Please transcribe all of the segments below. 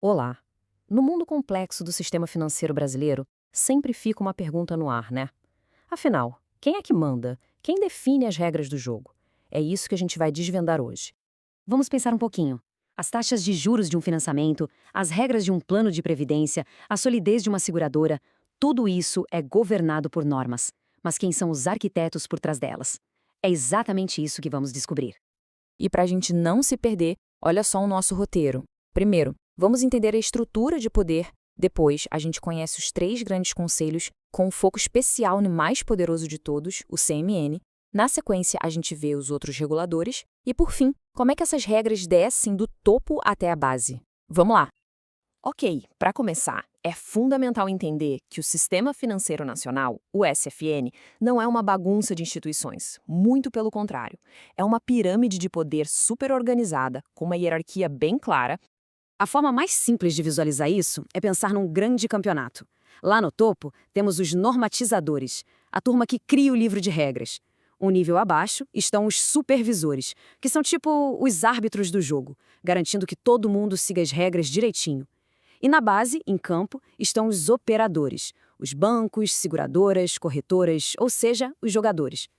Olá! No mundo complexo do sistema financeiro brasileiro, sempre fica uma pergunta no ar, né? Afinal, quem é que manda? Quem define as regras do jogo? É isso que a gente vai desvendar hoje. Vamos pensar um pouquinho. As taxas de juros de um financiamento, as regras de um plano de previdência, a solidez de uma seguradora, tudo isso é governado por normas. Mas quem são os arquitetos por trás delas? É exatamente isso que vamos descobrir. E para a gente não se perder, olha só o nosso roteiro. Primeiro, vamos entender a estrutura de poder. Depois, a gente conhece os três grandes conselhos, com um foco especial no mais poderoso de todos, o CMN. Na sequência, a gente vê os outros reguladores. E, por fim, como é que essas regras descem do topo até a base. Vamos lá! Ok, para começar, é fundamental entender que o Sistema Financeiro Nacional, o SFN, não é uma bagunça de instituições, muito pelo contrário. É uma pirâmide de poder superorganizada, com uma hierarquia bem clara. A forma mais simples de visualizar isso é pensar num grande campeonato. Lá no topo, temos os normatizadores, a turma que cria o livro de regras. Um nível abaixo estão os supervisores, que são tipo os árbitros do jogo, garantindo que todo mundo siga as regras direitinho. E na base, em campo, estão os operadores, os bancos, seguradoras, corretoras, ou seja, os jogadores.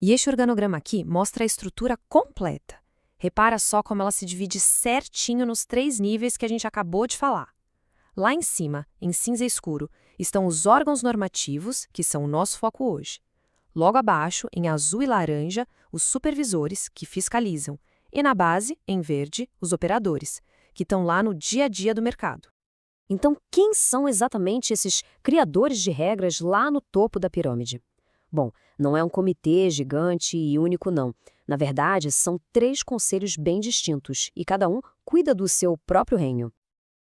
E este organograma aqui mostra a estrutura completa. Repara só como ela se divide certinho nos três níveis que a gente acabou de falar. Lá em cima, em cinza escuro, estão os órgãos normativos, que são o nosso foco hoje. Logo abaixo, em azul e laranja, os supervisores, que fiscalizam. E na base, em verde, os operadores, que estão lá no dia a dia do mercado. Então, quem são exatamente esses criadores de regras lá no topo da pirâmide? Bom, não é um comitê gigante e único, não. Na verdade, são três conselhos bem distintos e cada um cuida do seu próprio reino.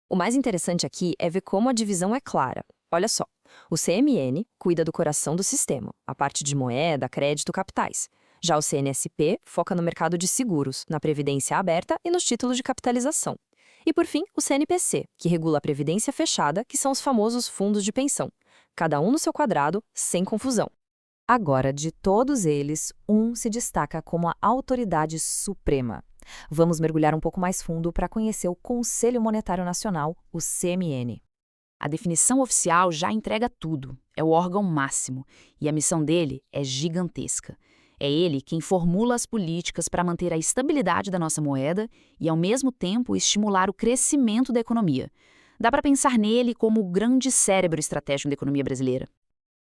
O mais interessante aqui é ver como a divisão é clara. Olha só, o CMN cuida do coração do sistema, a parte de moeda, crédito, capitais. Já o CNSP foca no mercado de seguros, na previdência aberta e nos títulos de capitalização. E, por fim, o CNPC, que regula a previdência fechada, que são os famosos fundos de pensão. Cada um no seu quadrado, sem confusão. Agora, de todos eles, um se destaca como a autoridade suprema. Vamos mergulhar um pouco mais fundo para conhecer o Conselho Monetário Nacional, o CMN. A definição oficial já entrega tudo, é o órgão máximo, e a missão dele é gigantesca. É ele quem formula as políticas para manter a estabilidade da nossa moeda e, ao mesmo tempo, estimular o crescimento da economia. Dá para pensar nele como o grande cérebro estratégico da economia brasileira.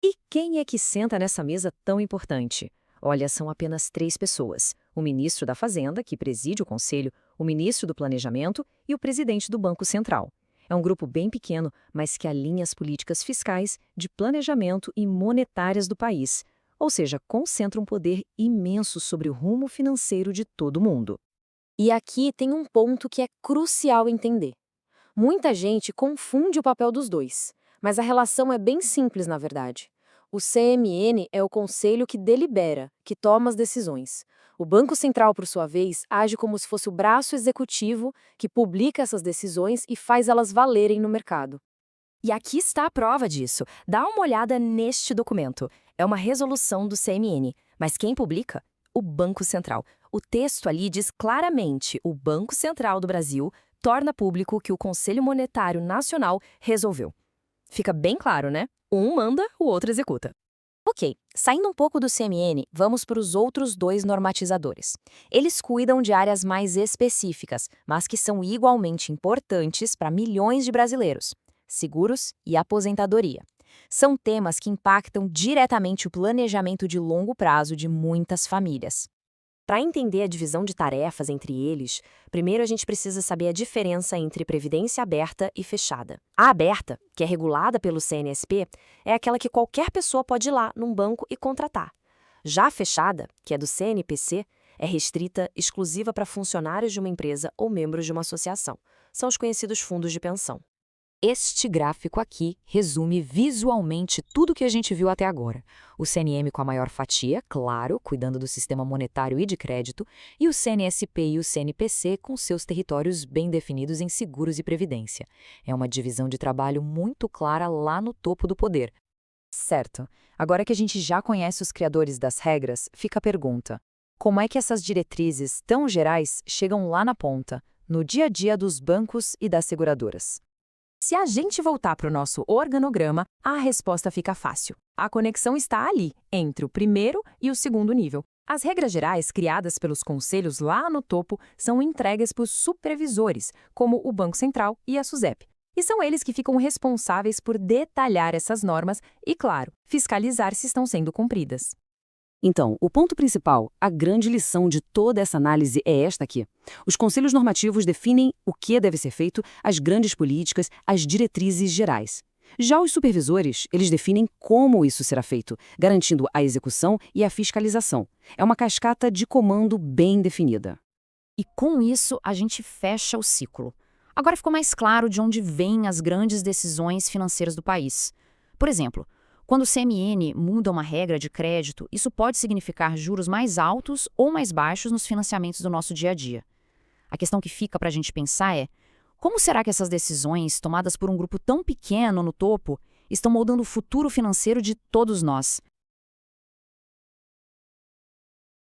E quem é que senta nessa mesa tão importante? Olha, são apenas três pessoas: o ministro da Fazenda, que preside o conselho, o ministro do Planejamento e o presidente do Banco Central. É um grupo bem pequeno, mas que alinha as políticas fiscais, de planejamento e monetárias do país. Ou seja, concentra um poder imenso sobre o rumo financeiro de todo mundo. E aqui tem um ponto que é crucial entender. Muita gente confunde o papel dos dois, mas a relação é bem simples, na verdade. O CMN é o conselho que delibera, que toma as decisões. O Banco Central, por sua vez, age como se fosse o braço executivo que publica essas decisões e faz elas valerem no mercado. E aqui está a prova disso. Dá uma olhada neste documento. É uma resolução do CMN, mas quem publica? O Banco Central. O texto ali diz claramente: o Banco Central do Brasil torna público que o Conselho Monetário Nacional resolveu. Fica bem claro, né? Um manda, o outro executa. Ok, saindo um pouco do CMN, vamos para os outros dois normatizadores. Eles cuidam de áreas mais específicas, mas que são igualmente importantes para milhões de brasileiros: seguros e aposentadoria. São temas que impactam diretamente o planejamento de longo prazo de muitas famílias. Para entender a divisão de tarefas entre eles, primeiro a gente precisa saber a diferença entre previdência aberta e fechada. A aberta, que é regulada pelo CNSP, é aquela que qualquer pessoa pode ir lá num banco e contratar. Já a fechada, que é do CNPC, é restrita, exclusiva para funcionários de uma empresa ou membros de uma associação. São os conhecidos fundos de pensão. Este gráfico aqui resume visualmente tudo o que a gente viu até agora. O CNM com a maior fatia, claro, cuidando do sistema monetário e de crédito, e o CNSP e o CNPC com seus territórios bem definidos em seguros e previdência. É uma divisão de trabalho muito clara lá no topo do poder. Certo. Agora que a gente já conhece os criadores das regras, fica a pergunta: como é que essas diretrizes tão gerais chegam lá na ponta, no dia a dia dos bancos e das seguradoras? Se a gente voltar para o nosso organograma, a resposta fica fácil. A conexão está ali, entre o primeiro e o segundo nível. As regras gerais criadas pelos conselhos lá no topo são entregues por supervisores, como o Banco Central e a SUSEP. E são eles que ficam responsáveis por detalhar essas normas e, claro, fiscalizar se estão sendo cumpridas. Então, o ponto principal, a grande lição de toda essa análise é esta aqui. Os conselhos normativos definem o que deve ser feito, as grandes políticas, as diretrizes gerais. Já os supervisores, eles definem como isso será feito, garantindo a execução e a fiscalização. É uma cascata de comando bem definida. E com isso, a gente fecha o ciclo. Agora ficou mais claro de onde vêm as grandes decisões financeiras do país. Por exemplo, quando o CMN muda uma regra de crédito, isso pode significar juros mais altos ou mais baixos nos financiamentos do nosso dia a dia. A questão que fica para a gente pensar é: como será que essas decisões, tomadas por um grupo tão pequeno no topo, estão moldando o futuro financeiro de todos nós?